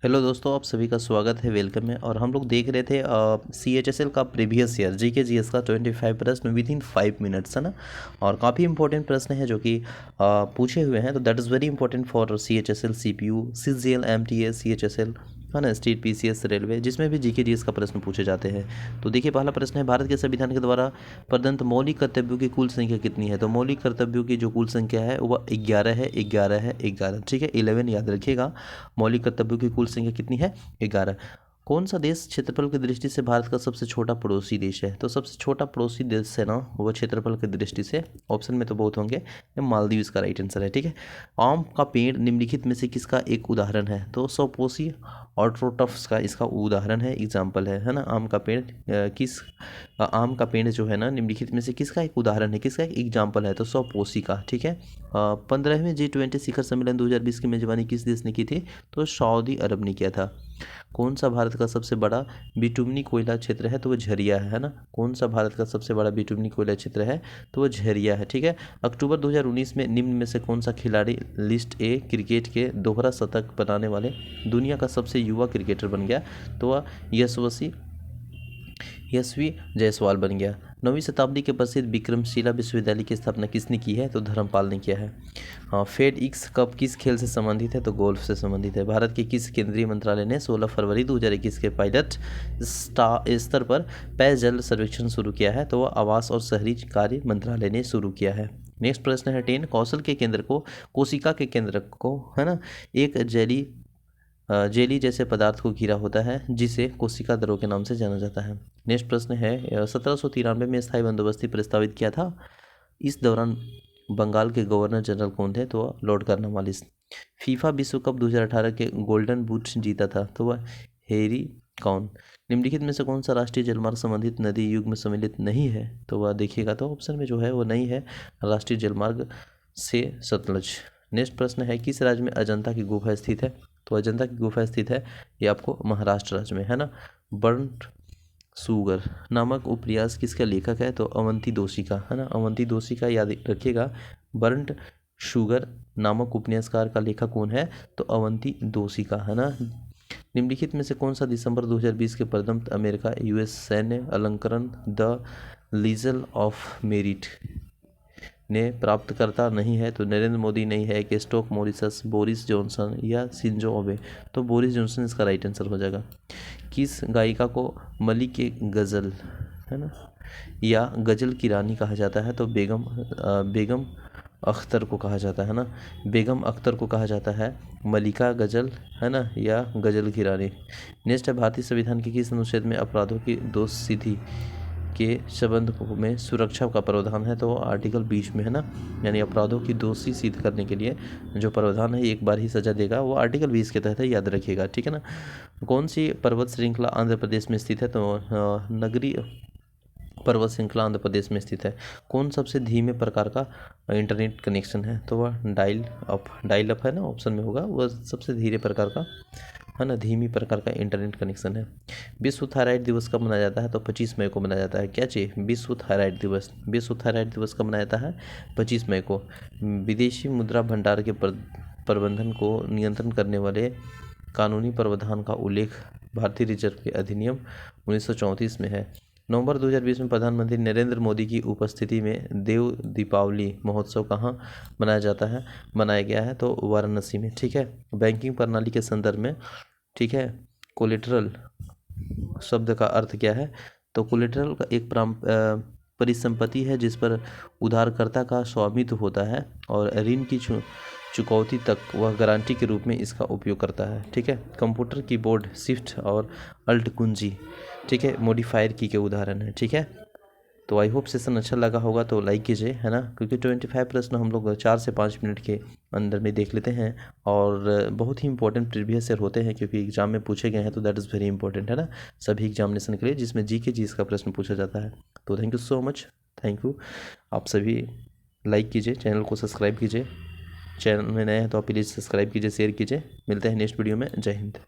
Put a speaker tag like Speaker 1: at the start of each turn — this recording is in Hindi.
Speaker 1: हेलो दोस्तों, आप सभी का स्वागत है, वेलकम है। और हम लोग देख रहे थे CHSL का प्रीवियस ईयर GK GS का 25 प्रश्न विद इन 5 मिनट्स, है ना। और काफ़ी इंपॉर्टेंट प्रश्न है जो कि पूछे हुए हैं, तो that is very important for CHSL CPU CGL MTS CHSL, है ना, स्टेट PCS रेलवे, जिसमें भी GK GS का प्रश्न पूछे जाते हैं। तो देखिए, पहला प्रश्न है, भारत के संविधान के द्वारा प्रदत्त मौलिक कर्तव्यों की कुल संख्या कितनी है। तो मौलिक कर्तव्यों की जो कुल संख्या है वह 11 है, 11 है, 11, ठीक है, 11 याद रखिएगा। मौलिक कर्तव्यों की कुल संख्या कितनी है? 11। कौन सा देश क्षेत्रफल की दृष्टि से भारत का सबसे छोटा पड़ोसी देश है? तो सबसे छोटा पड़ोसी देश है ना, वो क्षेत्रफल की दृष्टि से, ऑप्शन में तो बहुत होंगे, ये मालदीव इसका राइट आंसर है, ठीक है। आम का पेड़ निम्नलिखित में से किसका एक उदाहरण है? तो सौपोसी ऑट्रोटफ्स का इसका उदाहरण है, एग्जाम्पल है ना। आम का पेड़ आम का पेड़ जो है ना, निम्नलिखित में से किसका एक उदाहरण है, किसका एक एग्जाम्पल है? तो सौपोसी का, ठीक है। 15वें G20 शिखर सम्मेलन 2020 की मेजबानी किस देश ने की थी? तो सऊदी अरब ने किया था। कौन सा भारत का सबसे बड़ा बिटुमनी कोयला क्षेत्र है? तो वो झरिया है ना। कौन सा भारत का सबसे बड़ा बिटुमनी कोयला क्षेत्र है? तो वो झरिया है, ठीक है। अक्टूबर 2019 में निम्न में से कौन सा खिलाड़ी लिस्ट ए क्रिकेट के दोहरा शतक बनाने वाले दुनिया का सबसे युवा क्रिकेटर बन गया? तो वह यशस्वी जायसवाल बन गया। 9वीं शताब्दी के प्रसिद्ध विक्रमशिला विश्वविद्यालय की स्थापना किसने की है? तो धर्मपाल ने किया है। फेड एक्स कप किस खेल से संबंधित है? तो गोल्फ से संबंधित है। भारत के किस केंद्रीय मंत्रालय ने 16 फरवरी 2021 के पायलट स्तर पर पेयजल सर्वेक्षण शुरू किया है? तो वह आवास और शहरी कार्य मंत्रालय ने शुरू किया है। नेक्स्ट प्रश्न है 10। कौशल के केंद्र को, कोशिका के केंद्र को, है ना, एक जेली जैसे पदार्थ को घिरा होता है जिसे कोशिका द्रव के नाम से जाना जाता है। नेक्स्ट प्रश्न है 1793 में स्थायी बंदोबस्ती प्रस्तावित किया था। इस दौरान बंगाल के गवर्नर जनरल कौन थे? तो वह लॉर्ड कॉर्नवालिस। फीफा विश्व कप 2018 के गोल्डन बूट जीता था, तो वह हैरी कौन। निम्नलिखित में से कौन सा राष्ट्रीय जलमार्ग संबंधित नदी युग में सम्मिलित नहीं है? तो वह देखिएगा, तो ऑप्शन में जो है वो नहीं है, राष्ट्रीय जलमार्ग से सतलज। नेक्स्ट प्रश्न है, किस राज्य में अजंता की गुफा स्थित है? तो अजंता की गुफा स्थित है, ये आपको महाराष्ट्र राज्य में, है ना। बर्न्ट शुगर नामक उपन्यास किसका लेखक है? तो अवंती दोषी का, है ना। अवंती दोषी का याद रखिएगा। बर्न्ट शुगर नामक उपन्यासकार का लेखक कौन है? तो अवंती दोषी का, है ना। निम्नलिखित में से कौन सा दिसंबर 2020 के प्रथम अमेरिका US सैन्य अलंकरण द लीजल ऑफ मेरिट ने प्राप्तकर्ता नहीं है? तो नरेंद्र मोदी नहीं है, कि स्टोक मॉरिसस, बोरिस जॉनसन या शिंजो अबे? तो बोरिस जॉनसन इसका राइट आंसर हो जाएगा। किस गायिका को मलिक के गज़ल, है ना, या गज़ल की रानी कहा जाता है? तो बेगम अख्तर को कहा जाता है ना। बेगम अख्तर को कहा जाता है मलिका गज़ल, है ना, या गज़ल की रानी। नेक्स्ट है, भारतीय संविधान के किस अनुच्छेद में अपराधों की दोषसिद्धि के संबंध में सुरक्षा का प्रावधान है? तो वो आर्टिकल 20 में, है ना। यानी अपराधों की दोषी सिद्ध करने के लिए जो प्रावधान है, एक बार ही सजा देगा, वो आर्टिकल 20 के तहत है, याद रखिएगा, ठीक है ना। कौन सी पर्वत श्रृंखला आंध्र प्रदेश में स्थित है? तो नगरी पर्वत श्रृंखला आंध्र प्रदेश में स्थित है। कौन सबसे धीमे प्रकार का इंटरनेट कनेक्शन है? तो वह डायल अप है ना, ऑप्शन में होगा, वह सबसे धीरे प्रकार का, है ना, धीमी प्रकार का इंटरनेट कनेक्शन है। विश्व थायराइड दिवस कब मनाया जाता है? तो 25 मई को मनाया जाता है। क्या चाहिए? विश्व थायराइड दिवस। विश्व थायराइड दिवस कब मनाया जाता है? 25 मई को। विदेशी मुद्रा भंडार के प्रबंधन को नियंत्रण करने वाले कानूनी प्रावधान का उल्लेख भारतीय रिजर्व के अधिनियम 1934 में है। नवंबर 2020 में प्रधानमंत्री नरेंद्र मोदी की उपस्थिति में देव दीपावली महोत्सव कहाँ मनाया गया है? तो वाराणसी में, ठीक है। बैंकिंग प्रणाली के संदर्भ में, ठीक है, कोलेटरल शब्द का अर्थ क्या है? तो कोलेटरल का एक परिसंपत्ति है जिस पर उधारकर्ता का स्वामित्व होता है और ऋण की चुकौती तक वह गारंटी के रूप में इसका उपयोग करता है, ठीक है। कंप्यूटर कीबोर्ड शिफ्ट और अल्ट कुंजी, ठीक है, मॉडिफायर की के उदाहरण है, ठीक है। तो आई होप सेशन अच्छा लगा होगा, तो लाइक कीजिए, है ना, क्योंकि 25 प्रश्न हम लोग 4 से 5 मिनट के अंदर में देख लेते हैं और बहुत ही इंपॉर्टेंट प्रीवियस ईयर होते हैं, क्योंकि एग्जाम में पूछे गए हैं, तो दैट इज़ वेरी इंपॉर्टेंट, है ना, सभी एग्जामिनेशन के लिए, जिसमें GK का प्रश्न पूछा जाता है। तो thank you so much, thank you. आप सभी लाइक कीजिए, चैनल को सब्सक्राइब कीजिए, चैनल में नए हैं तो आप प्लीज़ सब्सक्राइब कीजिए, शेयर कीजिए। मिलते हैं नेक्स्ट वीडियो में। जय हिंद।